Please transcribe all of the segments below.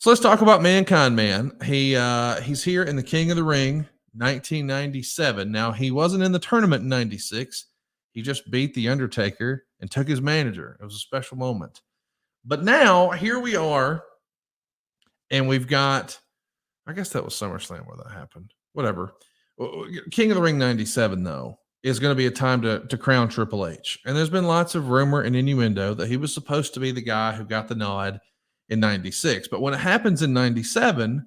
So let's talk about Mankind Man. He's here in the King of the Ring 1997. Now, he wasn't in the tournament in 96. He just beat The Undertaker and took his manager. It was a special moment. But now here we are, and we've got, I guess that was SummerSlam where that happened. Whatever. King of the Ring 97, though, is going to be a time to crown Triple H. And there's been lots of rumor and innuendo that he was supposed to be the guy who got the nod in 96. But when it happens in 97,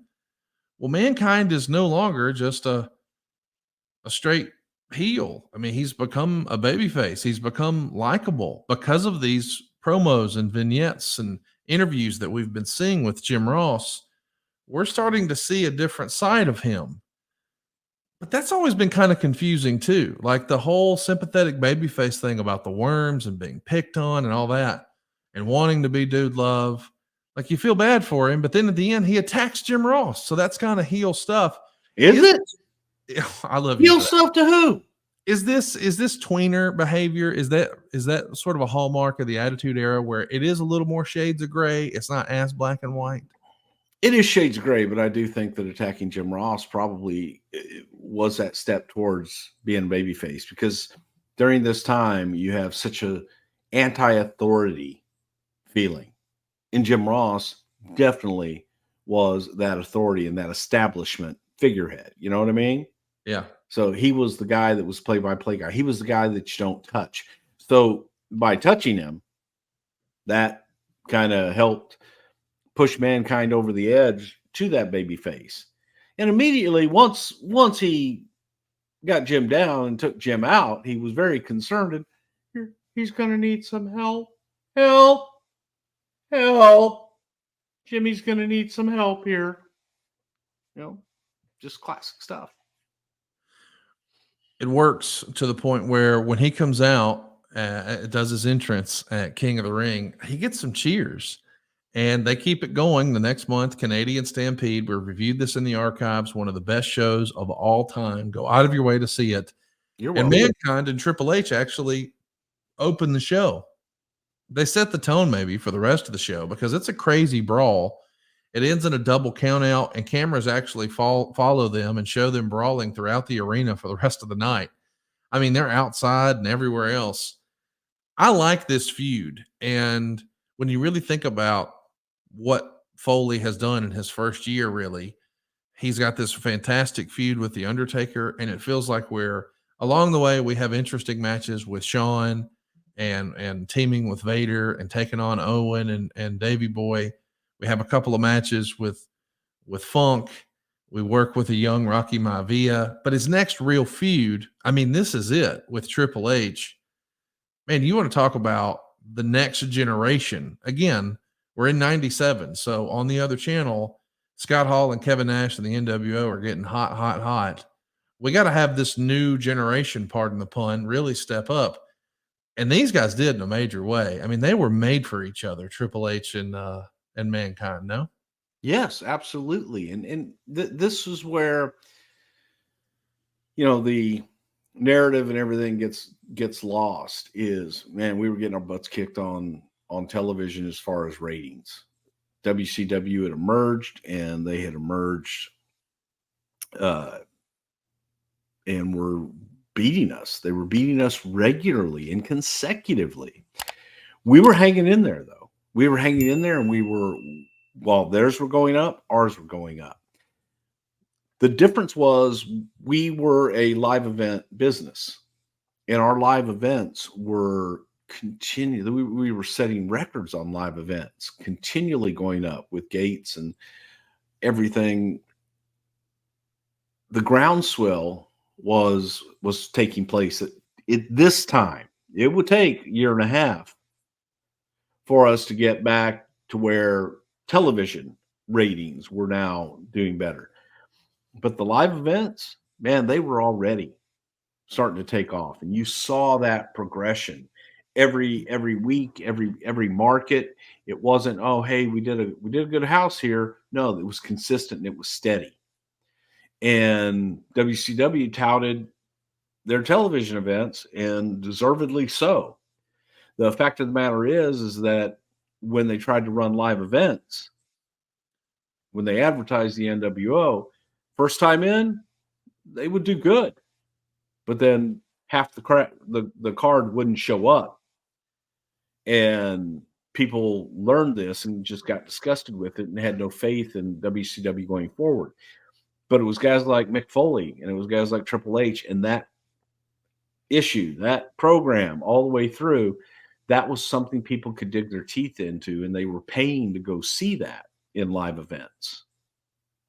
well, Mankind is no longer just a straight heel. I mean, he's become a babyface. He's become likable because of these promos and vignettes and interviews that we've been seeing with Jim Ross. We're starting to see a different side of him. But that's always been kind of confusing too. Like the whole sympathetic babyface thing about the worms and being picked on and all that and wanting to be Dude Love. Like you feel bad for him, but then at the end he attacks Jim Ross. So that's kind of heel stuff. Is it? I love heel stuff to who? Is this tweener behavior? Is that sort of a hallmark of the Attitude Era where it is a little more shades of gray? It's not as black and white. It is shades of gray, but I do think that attacking Jim Ross probably was that step towards being babyface, because during this time you have such a anti-authority feeling. And Jim Ross definitely was that authority and that establishment figurehead. You know what I mean? Yeah. So he was the guy that was play-by-play guy. He was the guy that you don't touch. So by touching him, that kind of helped push Mankind over the edge to that baby face. And immediately, once he got Jim down and took Jim out, he was very concerned. And he's going to need some help. Help. Jimmy's going to need some help here. You know, just classic stuff. It works to the point where when he comes out, does his entrance at King of the Ring, he gets some cheers. And they keep it going the next month. Canadian Stampede. We reviewed this in the archives. One of the best shows of all time. Go out of your way to see it. And Mankind and Triple H actually opened the show. They set the tone maybe for the rest of the show because it's a crazy brawl. It ends in a double count out, and cameras actually follow them and show them brawling throughout the arena for the rest of the night. I mean, they're outside and everywhere else. I like this feud. And when you really think about what Foley has done in his first year, really, he's got this fantastic feud with The Undertaker, and it feels like we're along the way. We have interesting matches with Shawn and teaming with Vader and taking on Owen and Davey Boy. We have a couple of matches with Funk. We work with a young Rocky Maivia, but his next real feud, I mean, this is it with Triple H. Man, you want to talk about the next generation. Again, we're in 97. So on the other channel, Scott Hall and Kevin Nash and the NWO are getting hot. We got to have this new generation, pardon the pun, really step up. And these guys did in a major way. I mean, they were made for each other, Triple H and Mankind, no? Yes, absolutely. And this is where, you know, the narrative and everything gets lost is, man, we were getting our butts kicked on television as far as ratings. WCW had emerged, and they had emerged and were beating us. They were beating us regularly and consecutively. We were hanging in there, though. We were hanging in there, and we were, while theirs were going up, ours were going up. The difference was we were a live event business, and our live events were continually, we were setting records on live events, continually going up with gates and everything. The groundswell was taking place at this time. It would take a year and a half for us to get back to where television ratings were now doing better. But the live events, man, they were already starting to take off, and you saw that progression every week, every market. It wasn't, oh, hey, we did a good house here. No, it was consistent and it was steady. And WCW touted their television events, and deservedly so. The fact of the matter is that when they tried to run live events, when they advertised the NWO, first time in, they would do good. But then half the card wouldn't show up. And people learned this and just got disgusted with it and had no faith in WCW going forward. But it was guys like Mick Foley and it was guys like Triple H, and that issue, that program all the way through, that was something people could dig their teeth into, and they were paying to go see that in live events.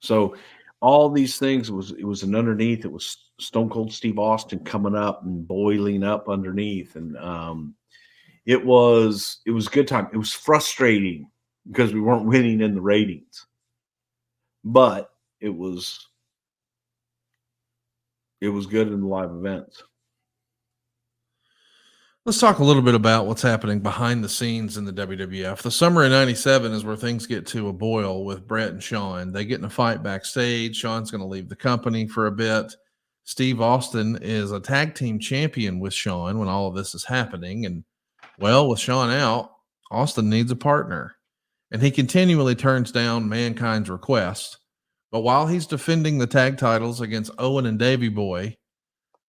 So all these things, it was an underneath. It was Stone Cold Steve Austin coming up and boiling up underneath, and it was a good time. It was frustrating because we weren't winning in the ratings, but it was good in the live events. Let's talk a little bit about what's happening behind the scenes in the WWF. The summer of '97 is where things get to a boil with Brett and Shawn. They get in a fight backstage. Shawn's going to leave the company for a bit. Steve Austin is a tag team champion with Shawn when all of this is happening. And, well, with Shawn out, Austin needs a partner. And he continually turns down Mankind's request. But while he's defending the tag titles against Owen and Davey Boy,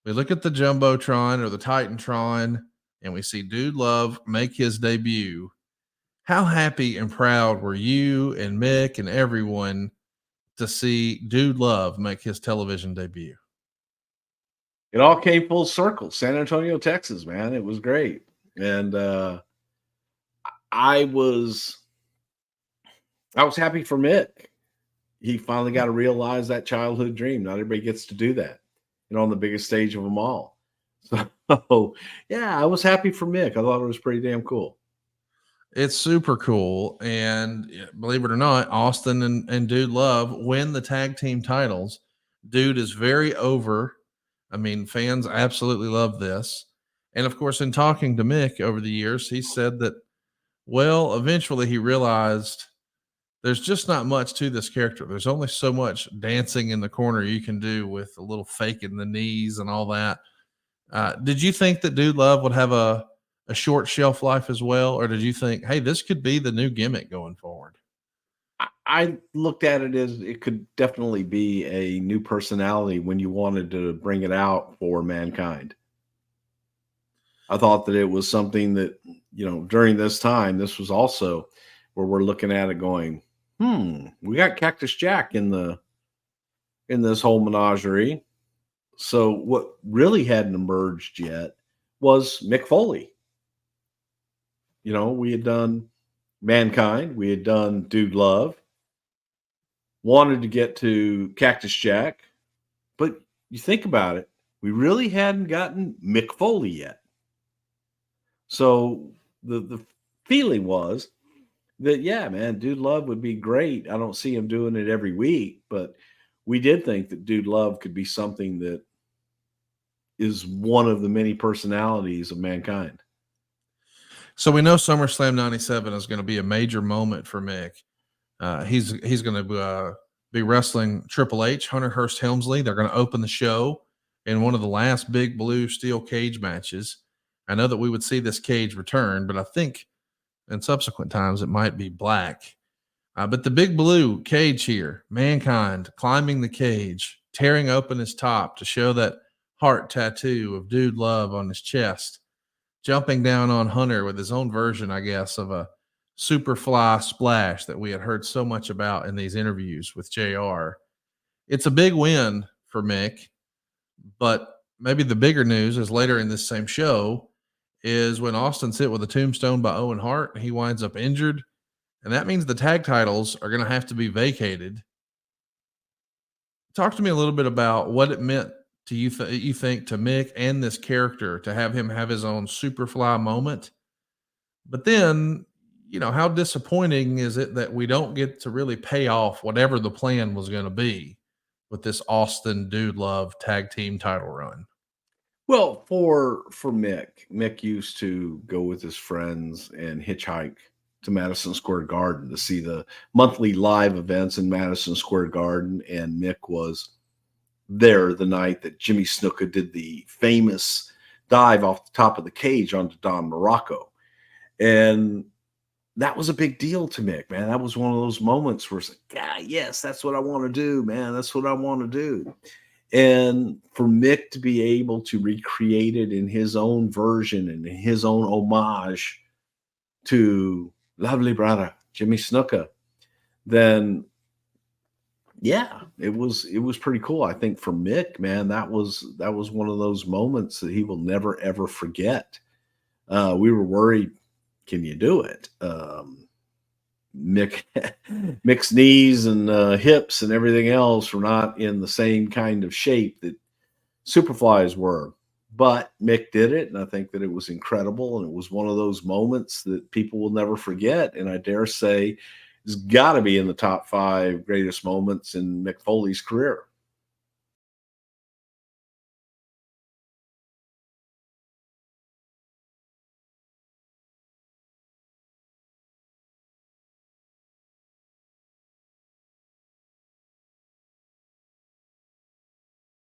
we look at the Jumbotron or the Titantron, and we see Dude Love make his debut. How happy and proud were you and Mick and everyone to see Dude Love make his television debut? It all came full circle. San Antonio, Texas, man. It was great. And I was happy for Mick. He finally got to realize that childhood dream. Not everybody gets to do that, on the biggest stage of them all. So, yeah, I was happy for Mick. I thought it was pretty damn cool. It's super cool. And believe it or not, Austin and Dude Love win the tag team titles. Dude is very over. I mean, fans absolutely love this. And of course, in talking to Mick over the years, he said that, well, eventually he realized there's just not much to this character. There's only so much dancing in the corner you can do with a little fake in the knees and all that. Did you think that Dude Love would have a short shelf life as well? Or did you think, hey, this could be the new gimmick going forward? I looked at it as it could definitely be a new personality when you wanted to bring it out for Mankind. I thought that it was something that, during this time, this was also where we're looking at it going, we got Cactus Jack in this whole menagerie. So what really hadn't emerged yet was Mick Foley. We had done Mankind. We had done Dude Love. Wanted to get to Cactus Jack. But you think about it, we really hadn't gotten Mick Foley yet. So the feeling was that, yeah, man, Dude Love would be great. I don't see him doing it every week, but we did think that Dude Love could be something that is one of the many personalities of Mankind. So we know SummerSlam 97 is going to be a major moment for Mick. He's going to be wrestling Triple H, Hunter Hearst Helmsley. They're going to open the show in one of the last big blue steel cage matches. I know that we would see this cage return, but I think in subsequent times it might be black. But the big blue cage here, Mankind climbing the cage, tearing open his top to show that heart tattoo of Dude Love on his chest, jumping down on Hunter with his own version, I guess, of a Superfly splash that we had heard so much about in these interviews with JR. It's a big win for Mick, but maybe the bigger news is later in this same show is when Austin's hit with a tombstone by Owen Hart, he winds up injured, and that means the tag titles are going to have to be vacated. Talk to me a little bit about what it meant to you, you think, to Mick and this character to have him have his own Superfly moment. But then, how disappointing is it that we don't get to really pay off whatever the plan was going to be with this Austin Dude Love tag team title run? Well, for Mick used to go with his friends and hitchhike to Madison Square Garden to see the monthly live events in Madison Square Garden, and Mick was there the night that Jimmy Snuka did the famous dive off the top of the cage onto Don Morocco. And that was a big deal to Mick, man. That was one of those moments where it's like, God, yes, that's what I want to do, man. That's what I want to do. And for Mick to be able to recreate it in his own version and in his own homage to lovely brother Jimmy Snuka, then yeah, it was pretty cool. I think for Mick, man, that was one of those moments that he will never ever forget. We were worried, can you do it? Mick's knees and hips and everything else were not in the same kind of shape that Superfly's were. But Mick did it, and I think that it was incredible, and it was one of those moments that people will never forget. And I dare say it's got to be in the top 5 greatest moments in Mick Foley's career.